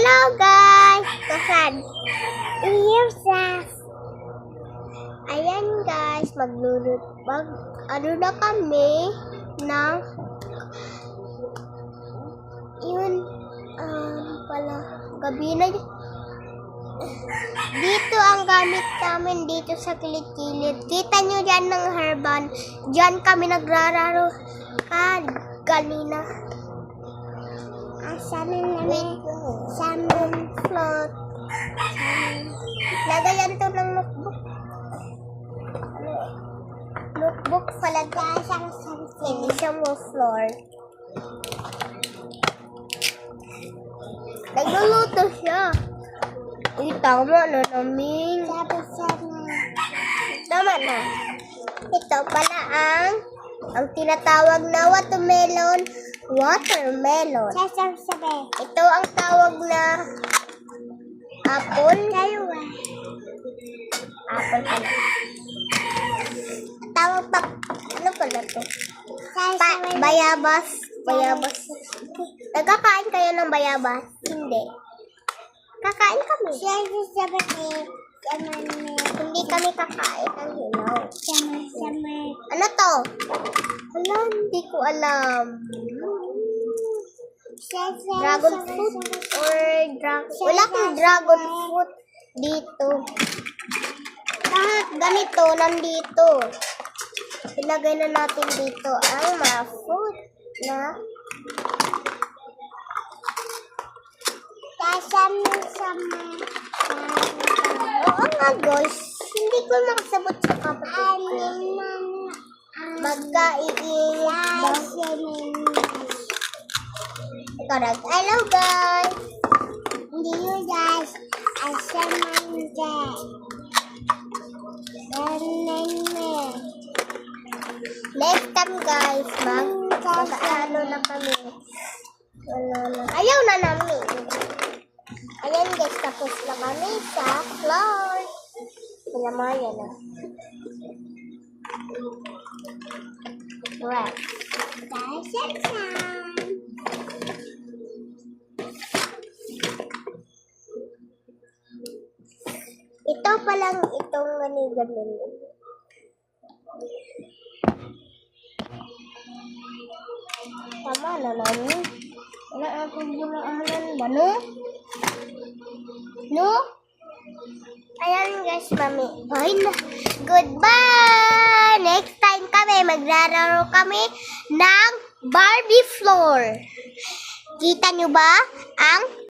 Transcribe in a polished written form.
Hello guys! Kasan? Iusas! Ayan guys, ano na kami ng yun, gabi na dito ang gamit namin dito sa kilid-kilid. Kita nyo dyan ng herban. Dyan kami nagrararo kanina. Salmon float. Lagayan to ng notebook. Notebook pala siyang hindi siya mo floor. Nagluluto siya. Tama na namin. Tama na. Ito pala ang tinatawag na watermelon. Ito ang tawag na apple. Apple pala. Tawag pa, ano pala to? Bayabas. Nagkakain kayo ng bayabas? Hindi. Kakain kami. Hindi kami kakain ng hilaw. Ano to? Alam, hindi ko alam. Dragon fruit or wala akong dragon fruit dito. Lahat ganito nandito. Ilagay na natin dito ang mga fruit na oo nga guys, hindi ko makasabot sa kapatid ko. Magkaiinis. Correct. Hello guys. Hindi yun guys. Next time guys, mag-ano na kami. Ayaw na namin. Ayan guys, tapos na kami sa floor. Pinamaya na. Right. Ito palang itong ganun. Tama na namin. Wala akong ginaanan ba, no? No? Ayan guys, mami. Bye na. Goodbye! Next time kami, maglalaro kami ng Barbie floor. Kita nyo ba ang